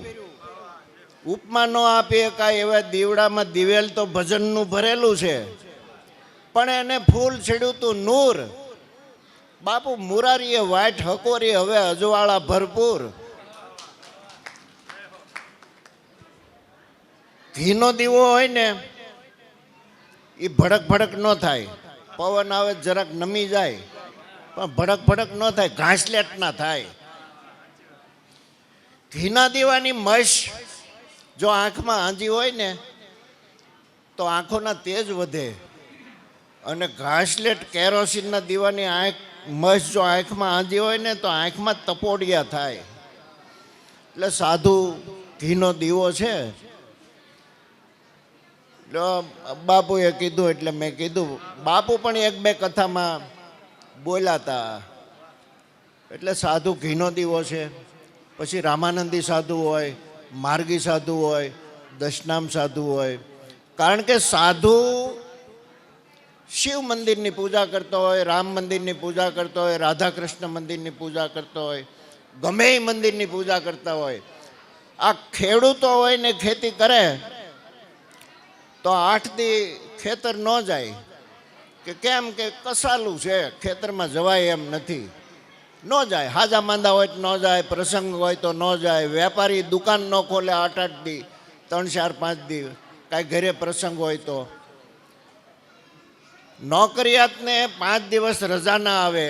ઉપમા નો આપી એકાય એવા દીવડામાં દિવેલ તો ભજનનું ભરેલું છે, પણ એને ફૂલ છીડ્યું તું નૂર. બાપુ મુરારીએ વાટ હકોરી, હવે અજવાળા ભરપૂર. ઘીનો દીવો હોય ને એ ભડક ભડક ન થાય. પવન આવે જરાક નમી જાય, પણ ભડક ભડક ન થાય, ઘાસલેટ ના થાય. ઘીના દીવાની મશ જો આંખમાં આંજી હોય ને તો આંખોના તેજ વધે, અને ઘાસલેટ કેરોસીનના દીવાની મશ જો આંખમાં આંજી હોય ને તો આંખમાં તપોડિયા થાય. એટલે સાધુ ઘીનો દીવો છે. બાપુએ કીધું એટલે મેં કીધું. બાપુ પણ એક બે કથામાં બોલ્યા હતા. એટલે સાધુ ઘીનો દીવો છે. પછી રામાનંદી સાધુ હોય, માર્ગી સાધુ હોય, દશનામ સાધુ હોય. કારણ કે સાધુ શિવ મંદિરની પૂજા કરતો હોય, રામ મંદિરની પૂજા કરતો હોય, રાધા કૃષ્ણ મંદિરની પૂજા કરતો હોય, ગમે એ મંદિરની પૂજા કરતા હોય. આ ખેડૂતો હોય ને ખેતી કરે તો 8 દી ખેતર ન જાય. કે કેમ કે કસાલું છે, ખેતરમાં જવાય એમ નથી. ન જાય. હાજા માંદા હોય તો ન જાય, પ્રસંગ હોય તો ન જાય. વેપારી દુકાન ન ખોલે 8-8 દી, 3-4-5 દી, કાંઈ ઘરે પ્રસંગ હોય તો. નોકરિયાતને 5 દિવસ રજા ના આવે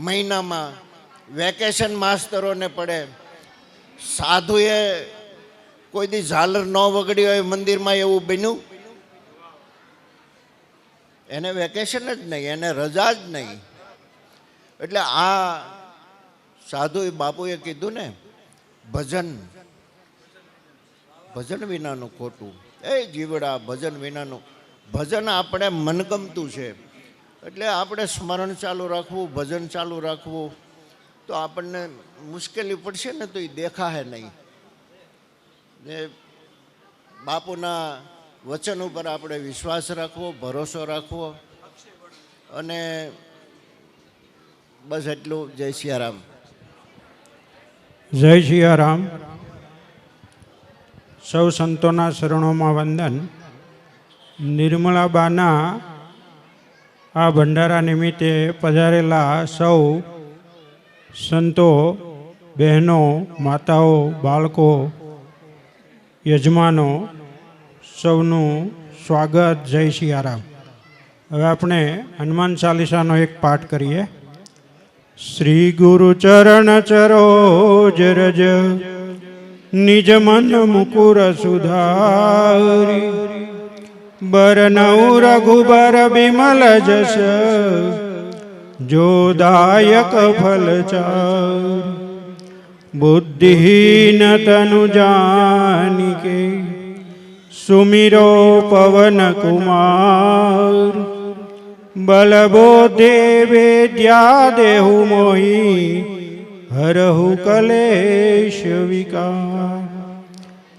મહિનામાં, વેકેશન માસ્તરોને પડે. સાધુએ કોઈ દી ઝાલર ન વગડી હોય મંદિરમાં, એવું બન્યું? એને વેકેશન જ નહીં, એને રજા જ નહીં. એટલે આ સાધુ બાપુએ કીધું ને, ભજન વિનાનું ખોટું. એ જીવડા, ભજન વિનાનું. ભજન આપણે મનગમતું છે, એટલે આપણે સ્મરણ ચાલુ રાખવું, ભજન ચાલુ રાખવું. તો આપણને મુશ્કેલી પડશે ને તો એ દેખાશે નહીં. ને બાપુના વચન ઉપર આપણે વિશ્વાસ રાખવો, ભરોસો રાખવો. અને બસ એટલું. જય સિયારામ. જય સિયારામ. સૌ સંતોના શરણોમાં વંદન. નિર્મળાબાના આ ભંડારા નિમિત્તે પધારેલા સૌ સંતો, બહેનો, માતાઓ, બાળકો, યજમાનો, સૌનું સ્વાગત. જય સિયારામ. હવે આપણે હનુમાન ચાલીસાનો એક પાઠ કરીએ. શ્રી ગુરુ ચરણ સરોજ રજ નિજ મન મુકુર સુધારી बरनऊ रघुबर बिमल जस जो दायक फल चार। बुद्धिहीन तनु जानिके सुमिरो पवन कुमार। बल बुद्धि विद्या देहु मोहि हरहु कलेश विकार।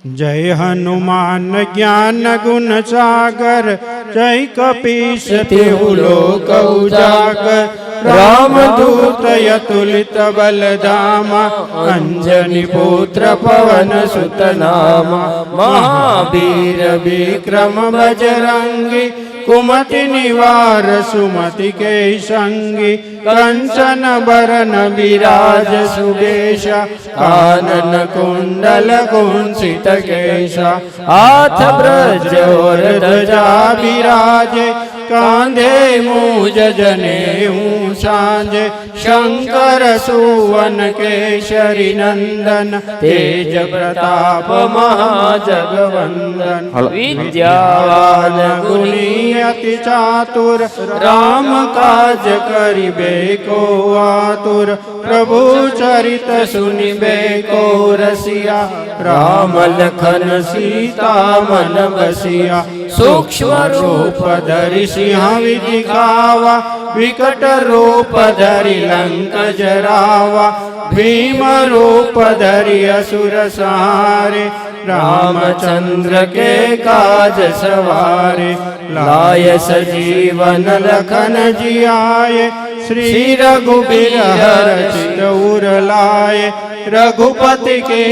जय हनुमान ज्ञान गुण सागर जय कपीस तिहु लोक उजागर। रामदूत अतुलित बल धामा अंजनी पुत्र पवन सुत नामा। महावीर विक्रम बजरंगी कुमति निवार सुमति के संगी। कंचन बरन विराज सुबेशा कानन कुंडल कुंसित केशा। हाथ ब्रज और ध्वजा विराजे कांधे मूज जनेऊ सांजे। शंकर सुवन केशरी नंदन तेज प्रताप महाजगवंदन। विद्यावान गुणी अति चातुर राम काज करिबे को आतुर। प्रभु चरित सुनिबे को रसिया राम लखन सीता मन बसिया। सूक्ष्म रूप धरि सिंह दिखावा विकट रूप धरि लंक जरावा। भीम रूप धरि असुर संहारे रामचंद्र के काज सवारे। लाय सजीवन लखन जियाए श्री रघुबीर हरषि उर लाए। रघुपति के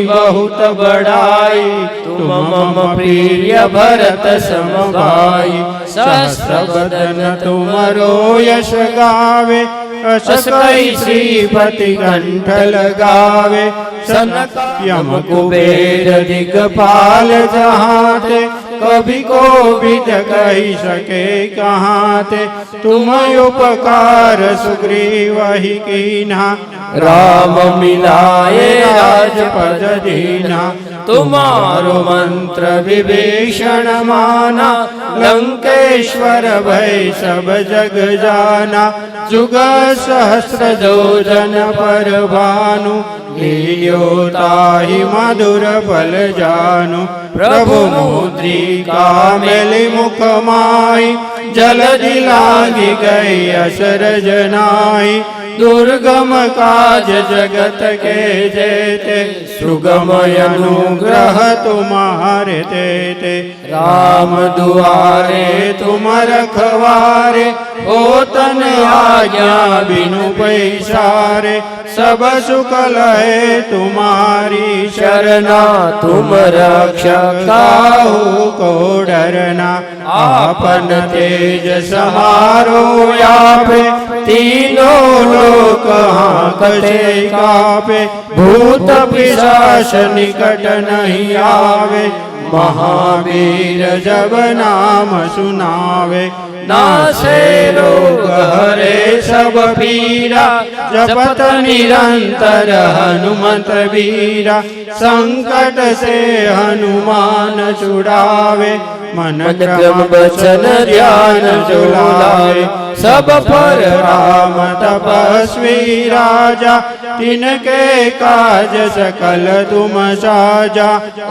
बहुत बड़ाई तुम मम प्रिय भरत सम भाई। सहस्र बदन तुमरो यश गावे अस कई श्रीपति कंठ लगावे। सनक यम कुबेर दिगपाल जहाते कभी को विद कही सके कहाते। तुम उपकार सुग्रीव ही कीन्हा राम मिलाए राजपद दीना। तुम्हारो मंत्र विभीषण माना लंकेश्वर भय सब जग जाना। जुग सहस्र योजन पर भानु लील्यो ताहि मधुर फल जानु। प्रभु मुद्रिका मेलि मुख माहि जलधि लागी गई असरज नाहि। दुर्गम काज जगत के जेते सुगम अनुग्रह तुम्हारे तेते। राम दुआरे तुम रखवारे होतन आज्ञा बिनु पैसारे। सब सुख लहे तुम्हारी शरणा तुम रक्षक काहू को डरना। आपन तेज समारो यापे तीनों लोक हांकते कापे। भूत पिशाच निकट नहीं आवे महावीर जब नाम सुनावे। नासे रोग हरे सब पीरा जपत निरंतर हनुमत वीरा। संकट से हनुमान छुड़ावे मन क्रम वचन ध्यान जो लावे। सब पर राम तपस्वी राजा तिनके काज सकल तुम साजा।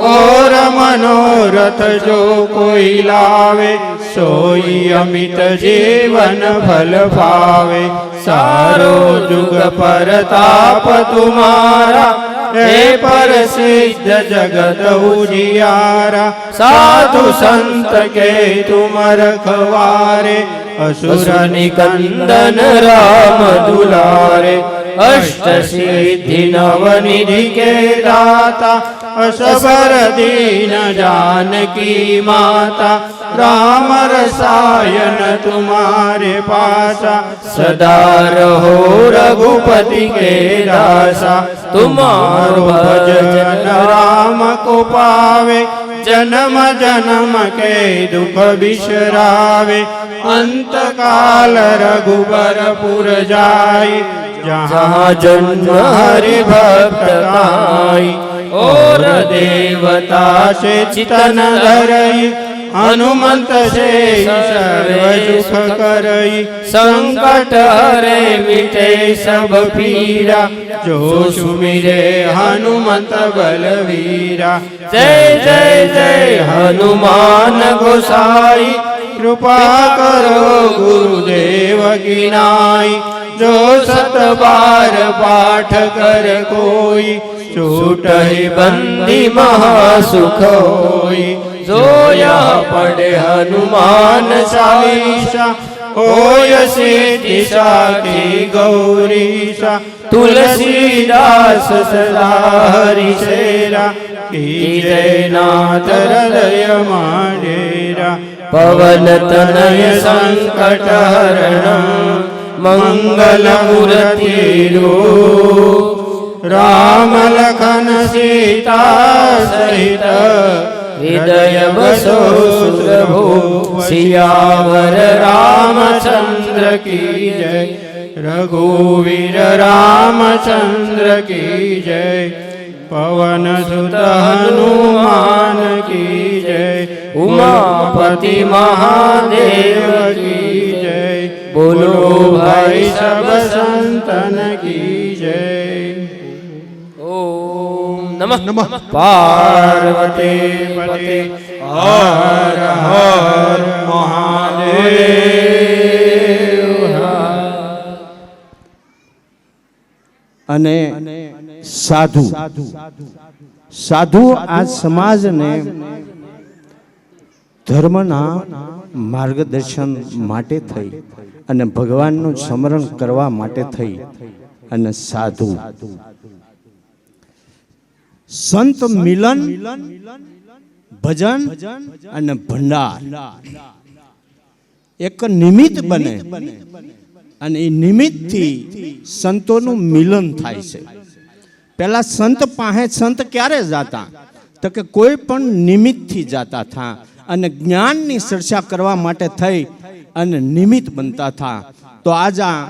और मनोरथ जो कोई लावे सोई अमित जीवन फल पावे। सारो जुग परताप तुम्हारा हे पर सिद्ध जगत उजियारा। साधु संत के तुम रखवारे असुर निकंदन राम दुलारे। अष्ट सिद्धि नवनिधि के दाता असबर दीन जानकी माता। राम रसायन तुम्हारे पासा सदा रहो रघुपति के दासा। तुम्हारो भजन राम को पावे जन्म जन्म के दुख बिसरावे। अंत काल रघुबरपुर जाई जहाँ जन्म हरि भक्त कहाई। और देवता से चितन धरई હનુમંત છે સર્વ સુખ કરઈ સંકટ હરે મીટે સબ પીરા જો સુમિરે હનુમંત બલવીરા જય જય જય હનુમાન ગોસાઈ કૃપા કરો ગુરુદેવ કિનાઈ જો સતબાર પાઠ કર કોઈ છૂટહી બંદી મહાસુખ હોઈ જોયા પડે હનુમાન ચાલીસા હોય સિદ્ધિ સાખી ગૌરીશા તુલસીદાસ સદા હરિ શેરા કી જય નાથ હૃદય માંડેરા પવન તનય સંકટ હરણ મંગલ મૂર્તિ રૂપ રામ લખન સીતા સહિત હૃદય બસો સુરભો સિયાવર રામચંદ્ર કી જય રઘુવીર રામચંદ્ર કી જય પવન સુત હનુમાન કી જય ઉમાપતિ મહાદેવ કી જય બોલો ભાઈ સબ સંતન કી જય ઓમ નમઃ પાર્વતી પતે હર હર મહાદેવ. અને સાધુ સાધુ આ સમાજને ધર્મના માર્ગદર્શન માટે થઈ અને ભગવાનનું સ્મરણ કરવા માટે થઈ અને સાધુ સંત મિલન ભજન અને ભંડાર એક નિમિત્ત બને અને એ નિમિત્તથી સંતોનું મિલન થાય છે. પેલા સંત પાસે સંત ક્યારે જાતા તો કે કોઈ પણ નિમિત્તથી જાતા થા અને જ્ઞાનની ચર્ચા કરવા માટે થઈ અને નિમિત્ત બનતા થા. તો આજ આ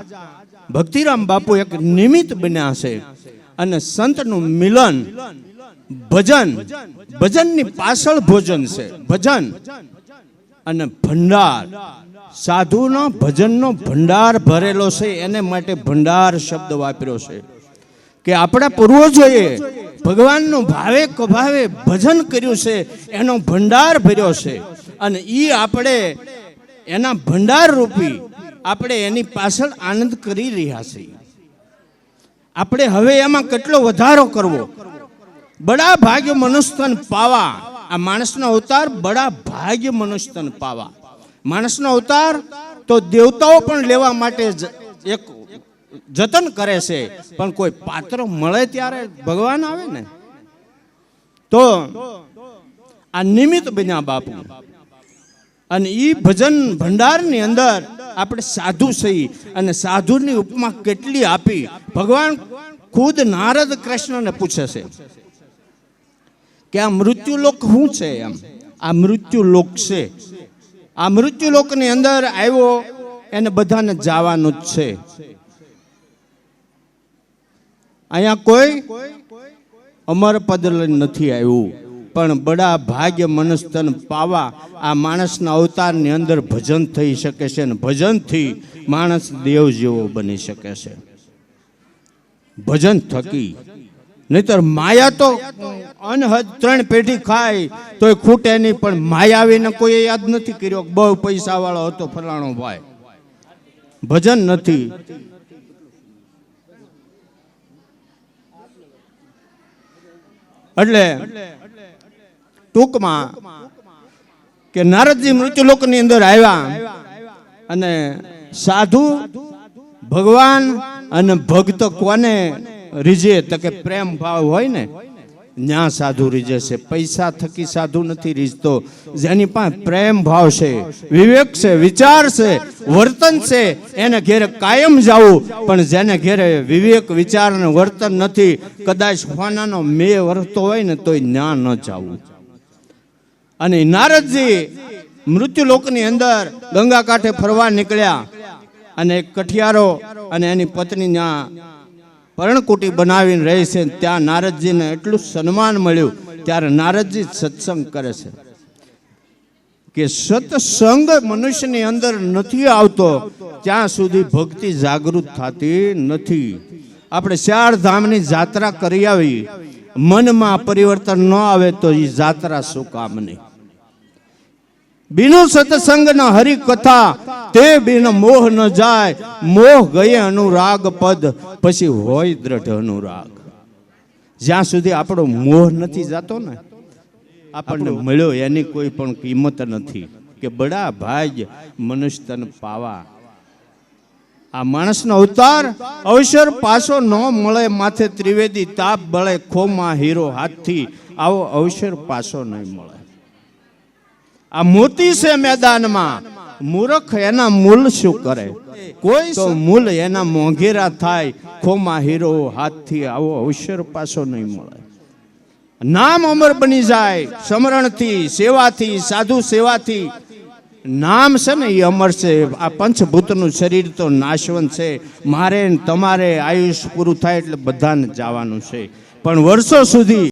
ભક્તિરામ બાપુ એક નિમિત્ત બન્યા છે અને સંતનું મિલન ભજન ભજનની પાછળ ભોજન છે ભજન અને ભંડાર સાધુનો ભજનનો ભંડાર ભરેલો છે એને માટે ભંડાર શબ્દ વાપર્યો છે કે આપણા પૂર્વજોએ ભગવાનનું ભાવે કભાવે ભજન કર્યું છે એનો ભંડાર ભર્યો છે અને એ આપણે એના ભંડાર રૂપી આપણે એની પાછળ આનંદ કરી રહ્યા છીએ. આપણે હવે એમાં કેટલો વધારો કરવો. બડા ભાગ્ય મનુષ્યન પાવા આ માણસનો અવતાર બડા ભાગ્ય મનુષ્યન પાવા. માણસનો અવતાર તો દેવતાઓ પણ લેવા માટે એક જતન કરે છે પણ કોઈ પાત્ર મળે ત્યારે ભગવાન આવે ને. તો આ નિમિત્ત બન્યા બાપુ અને ઈ ભજન ભંડારની અંદર આપણે સાધુ છીએ અને સાધુની ઉપમા કેટલી આપી. ભગવાન ખુદ નારદ કૃષ્ણને પૂછે છે કે આ મૃત્યુલોક શું છે. એમ આ મૃત્યુલોક છે. આ મૃત્યુલોકની અંદર આવ્યો એને બધાને જવાનું જ છે. અહીંયા કોઈ અમર પદ નથી આવ્યું પણ બડા ભાગ્ય મનુષ્યન પાવા આ માણસના અવતારની અંદર ભજન થઈ શકે છે અને ભજનથી માણસ દેવ જેવો બની શકે છે ભજન થકી. નહીતર માયા તો અનહદ 3 પેઢી ખાય તોય ખૂટે નહીં પણ માયાવીને કોઈ યાદ નથી કર્યો બહુ પૈસા વાળો હતો ફલાણો ભાઈ. ભજન નથી. એટલે ટૂંકમાં કે નારદજી મૃત્યુલોકની અંદર આવ્યા અને સાધુ ભગવાન અને ભક્ત કોને રીજે તો કે પ્રેમ ભાવ હોય ને ન્યા સાધુ રીજે છે. પૈસા થકી સાધુ નથી રીજતો. જેની પાસે પ્રેમ ભાવ છે, વિવેક છે, વિચાર છે, વર્તન છે એને ઘેરે કાયમ જાવું. પણ જેને ઘેરે વિવેક વિચાર અને વર્તન નથી કદાચ ફાનાનો મેં વર્તો હોય ને તોય ન્યા ન જાવું. અને નારદજી મૃત્યુલોકની અંદર ગંગા કાંઠે ફરવા નીકળ્યા અને એક કઠિયારો અને એની પત્ની ત્યાં પર્ણકુટી બનાવીને રહે છે. ત્યાં નારદજીને એટલું સન્માન મળ્યું ત્યારે નારદજી સત્સંગ કરે છે કે સત્સંગ મનુષ્યની અંદર નથી આવતો ત્યાં સુધી ભક્તિ જાગૃત થતી નથી. આપણે 4 ધામની જાત્રા કરી આવી, મનમાં પરિવર્તન ન આવે તો એ જાત્રા શું કામની. બિનો સત્સંગ ન હરિ કથા તે બિન મોહ ન જાય, મોહ ગયે અનુરાગ પદ પછી હોય દ્રઢ અનુરાગ. જ્યાં સુધી આપણો મોહ નથી જાતો ને, આપણને મળ્યો એની કોઈ પણ કિંમત નથી. કે બડા ભાગ્ય મનુષ્ય તન પાવા. આ માણસનો અવતાર અવસર પાછો ન મળે, માથે ત્રિવેદી તાપ બળે, ખોમાં હીરો હાથથી આવો અવસર પાછો નહીં મળે. આ મોતી છે મેદાનમાં, મૂર્ખ એના મૂલ શું કરે? કોઈ તો મૂલ એના મોંઘેરા થાય, ખોમાં હીરો હાથથી આવો અવસર પાછો નહીં મળે. નામ અમર બની જાય સ્મરણથી, સેવાથી, સાધુ સેવાથી. નામ છે ને એ અમર છે. આ પંચભૂતનું શરીર તો નાશવંત છે. મારે તમારે આયુષ પૂરું થાય એટલે બધાને જવાનું છે, પણ વર્ષો સુધી